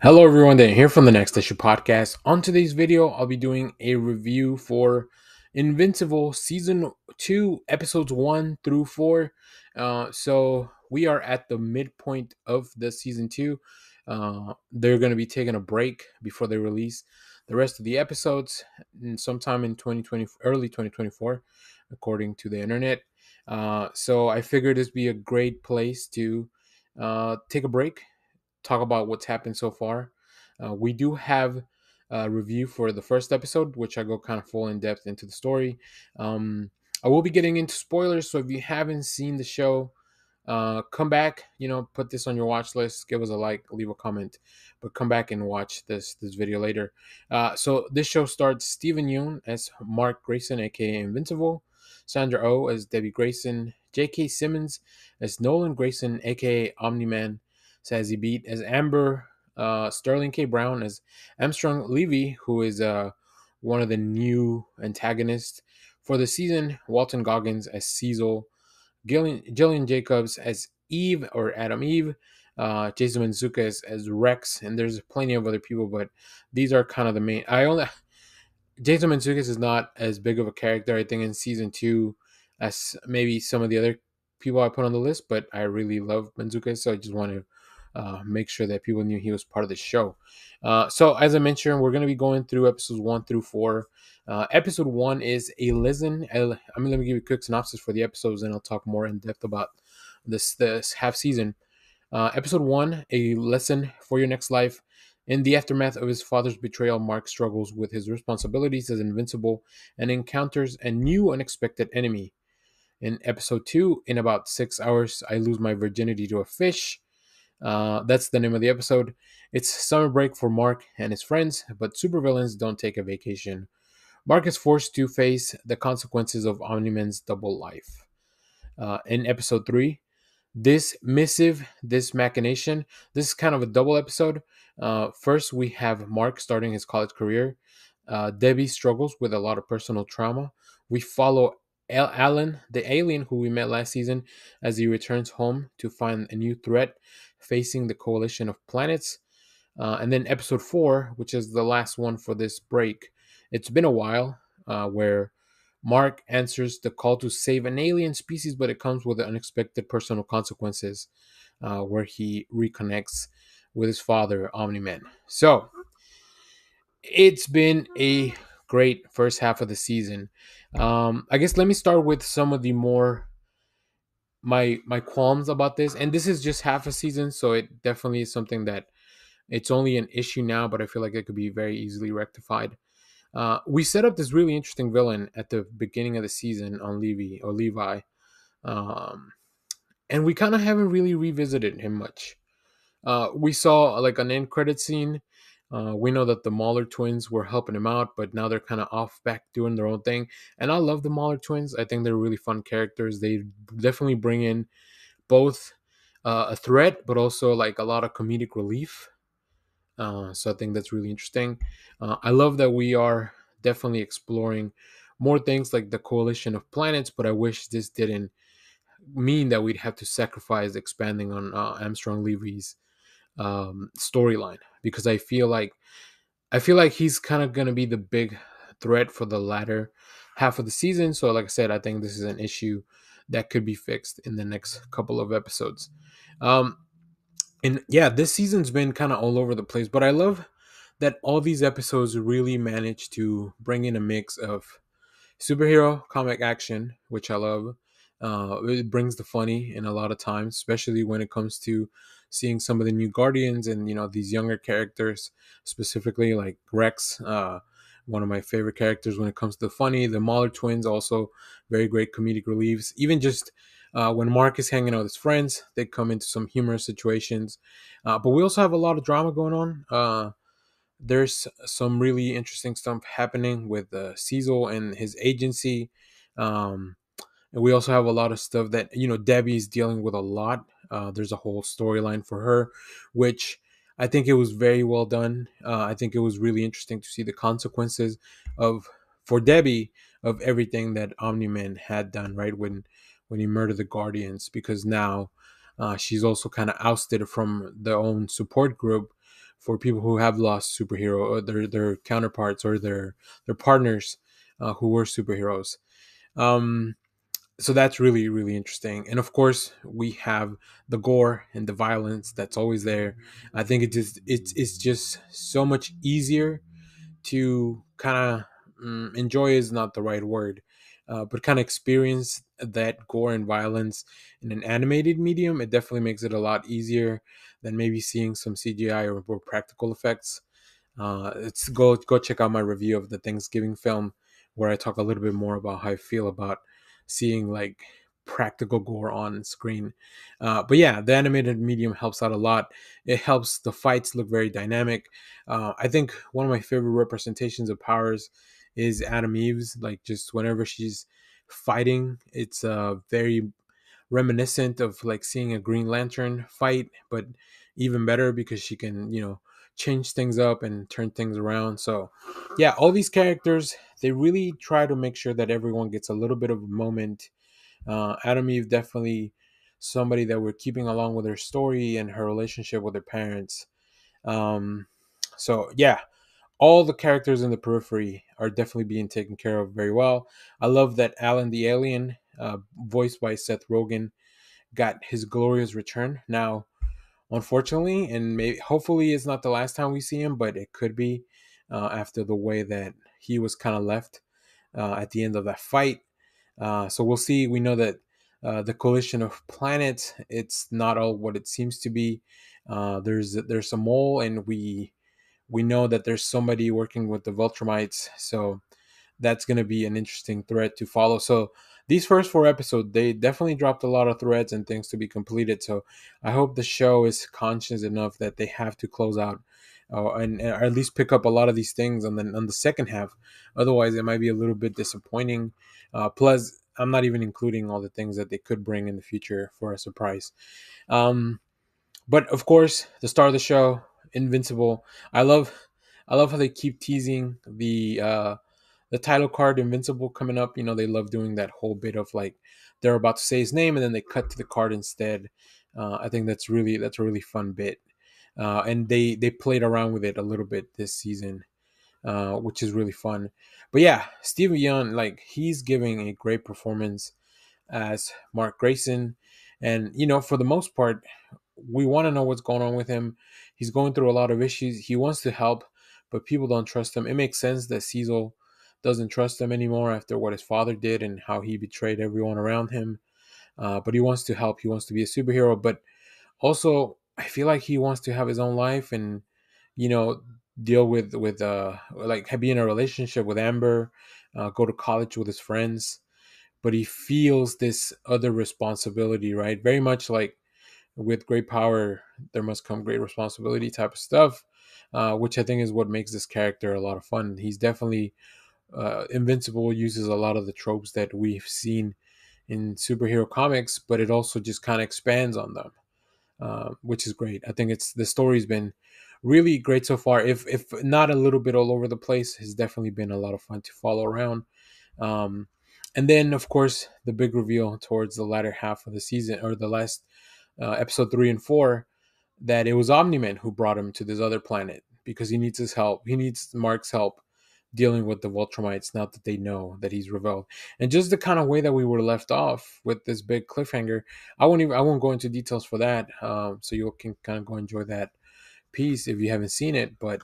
Hello everyone, Dan here from the Next Issue Podcast. On today's video, I'll be doing a review for Invincible Season 2, Episodes 1 through 4. So we are at the midpoint of the Season 2. They're going to be taking a break before they release the rest of the episodes sometime in 2020, early 2024, according to the internet. So I figured this would be a great place to take a break, talk about what's happened so far. We do have a review for the first episode, which I go kind of full in depth into the story. Um, I will be getting into spoilers, so if you haven't seen the show, come back. Put this on your watch list. Give us a like, leave a comment, but come back and watch this video later. So this show starts Stephen Yeun as Mark Grayson, aka Invincible, Sandra Oh as Debbie Grayson, J.K. Simmons as Nolan Grayson, aka Omni Man, Sassy Beat as Amber, Sterling K. Brown as Armstrong Levy, who is one of the new antagonists for the season, Walton Goggins as Cecil, Jillian Jacobs as Eve or Adam Eve, Jason Mantzoukas as Rex, and there's plenty of other people, but these are kind of the main. Jason Mantzoukas is not as big of a character, I think, in season 2 as maybe some of the other people I put on the list, but I really love Mantzoukas, so I just want to make sure that people knew he was part of the show. So, as I mentioned, we're going to be going through episodes 1 through 4. Episode 1 is a listen. Let me give you a quick synopsis for the episodes, and I'll talk more in depth about this half season. Episode 1, a lesson for your next life. In the aftermath of his father's betrayal, Mark struggles with his responsibilities as Invincible and encounters a new unexpected enemy. In episode 2, in about 6 hours, I lose my virginity to a fish. That's the name of the episode. It's summer break for Mark and his friends, but supervillains don't take a vacation. Mark is forced to face the consequences of Omni-Man's double life. In episode 3, this missive, this machination. This is kind of a double episode. First, we have Mark starting his college career. Debbie struggles with a lot of personal trauma. We follow Alan, the alien who we met last season, as he returns home to find a new threat facing the coalition of planets. And then episode 4, which is the last one for this break. It's been a while, where Mark answers the call to save an alien species, but it comes with unexpected personal consequences, where he reconnects with his father, Omni Man. So it's been a great first half of the season. I guess let me start with some of the more my qualms about this, and this is just half a season, so it definitely is something that it's only an issue now, but I feel like it could be very easily rectified. We set up this really interesting villain at the beginning of the season on Levi, um, and we kind of haven't really revisited him much. We saw like an end credit scene. We know that the Mahler twins were helping him out, but now they're kind of off back doing their own thing. And I love the Mahler twins. I think they're really fun characters. They definitely bring in both a threat, but also like a lot of comedic relief. So I think that's really interesting. I love that we are definitely exploring more things like the coalition of planets, but I wish this didn't mean that we'd have to sacrifice expanding on Armstrong Levy's storyline, because I feel like he's kind of gonna be the big threat for the latter half of the season. So, like I said, I think this is an issue that could be fixed in the next couple of episodes. Um, and yeah, this season's been kind of all over the place, but I love that all these episodes really manage to bring in a mix of superhero comic action, which I love. It brings the funny in a lot of times, especially when it comes to seeing some of the new Guardians and these younger characters, specifically like Rex. One of my favorite characters when it comes to the funny. The Mahler twins also very great comedic reliefs. Even just when Mark is hanging out with his friends, they come into some humorous situations. But we also have a lot of drama going on. There's some really interesting stuff happening with Cecil and his agency. Um, and we also have a lot of stuff that, Debbie's dealing with a lot. There's a whole storyline for her, which I think it was very well done. I think it was really interesting to see the consequences for Debbie, of everything that Omni-Man had done, right? When he murdered the Guardians, because now she's also kind of ousted from their own support group, for people who have lost superhero or their counterparts or their partners who were superheroes. Um, so that's really really interesting, and of course we have the gore and the violence that's always there. I think it's just so much easier to kind of enjoy is not the right word, but kind of experience that gore and violence in an animated medium. It definitely makes it a lot easier than maybe seeing some CGI or practical effects. It's go check out my review of the Thanksgiving film, where I talk a little bit more about how I feel about seeing like practical gore on screen. But yeah, the animated medium helps out a lot. It helps the fights look very dynamic. I think one of my favorite representations of powers is Adam Eve's. Like just whenever she's fighting, it's very reminiscent of like seeing a Green Lantern fight, but even better because she can, change things up and turn things around. So, yeah, all these characters, they really try to make sure that everyone gets a little bit of a moment. Adam Eve definitely somebody that we're keeping along with her story and her relationship with her parents. Um, so yeah, all the characters in the periphery are definitely being taken care of very well. I love that Alan the Alien, voiced by Seth Rogen, got his glorious return. Now, unfortunately, and maybe hopefully it's not the last time we see him, but it could be after the way that he was kind of left at the end of that fight. So we'll see. We know that the collision of planets, it's not all what it seems to be. There's a mole, and we know that there's somebody working with the Viltrumites. So that's going to be an interesting thread to follow. So these first four episodes, they definitely dropped a lot of threads and things to be completed. So I hope the show is conscious enough that they have to close out and or at least pick up a lot of these things on the second half. Otherwise, it might be a little bit disappointing. Plus, I'm not even including all the things that they could bring in the future for a surprise. Um, but of course, the star of the show, Invincible. I love, I love how they keep teasing the title card Invincible coming up. They love doing that whole bit of like they're about to say his name and then they cut to the card instead. I think that's a really fun bit, and they played around with it a little bit this season, which is really fun. But yeah, Stevie Young, like he's giving a great performance as Mark Grayson, and for the most part, we want to know what's going on with him. He's going through a lot of issues. He wants to help, but people don't trust him. It makes sense that Cecil doesn't trust him anymore after what his father did and how he betrayed everyone around him. But he wants to help. He wants to be a superhero, but also I feel like he wants to have his own life and you know deal with like be in a relationship with Amber, go to college with his friends. But he feels this other responsibility, right? Very much like with great power, there must come great responsibility type of stuff, which I think is what makes this character a lot of fun. He's definitely Invincible uses a lot of the tropes that we've seen in superhero comics, but it also just kind of expands on them, which is great. I think it's the story's been really great so far. If not a little bit all over the place, it's definitely been a lot of fun to follow around. Um, and then, of course, the big reveal towards the latter half of the season, or the last episode 3 and 4, that it was Omni-Man who brought him to this other planet because he needs his help. He needs Mark's help dealing with the Viltrumites now that they know that he's rebelled. And just the kind of way that we were left off with this big cliffhanger, I won't go into details for that. So you can kind of go enjoy that piece if you haven't seen it. But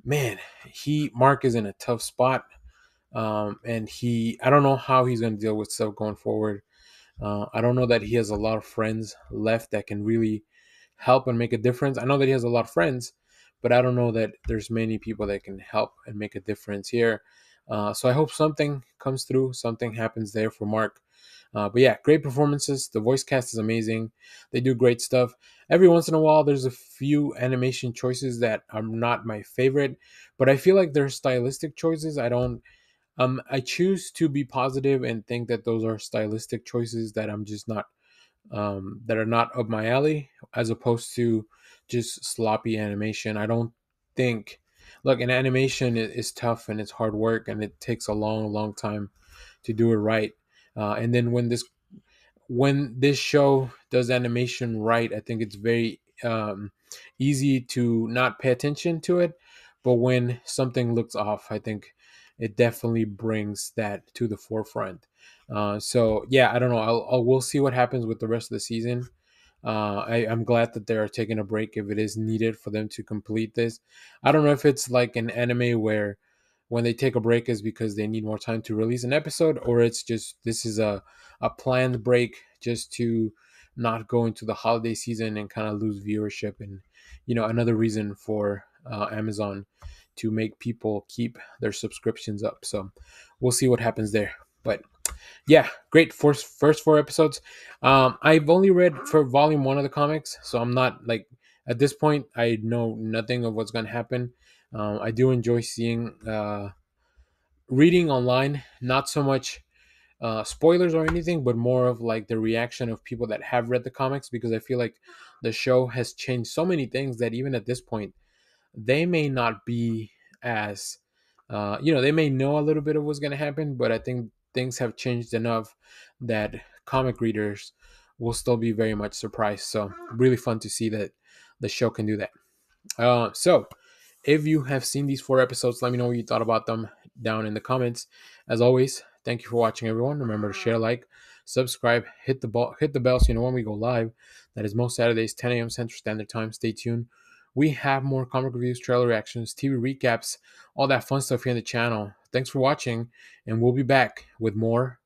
man, Mark is in a tough spot. And I don't know how he's going to deal with stuff going forward. I don't know that he has a lot of friends left that can really help and make a difference. I know that he has a lot of friends, but I don't know that there's many people that can help and make a difference here. So I hope something comes through, something happens there for Mark. But yeah, great performances. The voice cast is amazing. They do great stuff. Every once in a while, there's a few animation choices that are not my favorite, but I feel like they're stylistic choices. I choose to be positive and think that those are stylistic choices that I'm just not that are not up my alley, as opposed to just sloppy animation. I don't think, look, an animation is tough and it's hard work and it takes a long, long time to do it right. And then when this show does animation right, I think it's very easy to not pay attention to it. But when something looks off, I think it definitely brings that to the forefront. So yeah, I don't know. We'll see what happens with the rest of the season. I'm glad that they're taking a break if it is needed for them to complete this. I don't know if it's like an anime where when they take a break is because they need more time to release an episode, or it's just this is a planned break just to not go into the holiday season and kind of lose viewership, and another reason for Amazon to make people keep their subscriptions up. So we'll see what happens there. But yeah, great first four episodes. I've only read for volume one of the comics, so I'm not like at this point I know nothing of what's going to happen. I do enjoy seeing reading online, not so much spoilers or anything, but more of like the reaction of people that have read the comics, because I feel like the show has changed so many things that even at this point they may not be as they may know a little bit of what's going to happen, but I think things have changed enough that comic readers will still be very much surprised. So really fun to see that the show can do that. So if you have seen these four episodes, let me know what you thought about them down in the comments. As always, thank you for watching, everyone. Remember to share, like, subscribe, hit the bell so you know when we go live. That is most Saturdays, 10 a.m. Central Standard Time. Stay tuned. We have more comic reviews, trailer reactions, TV recaps, all that fun stuff here on the channel. Thanks for watching, and we'll be back with more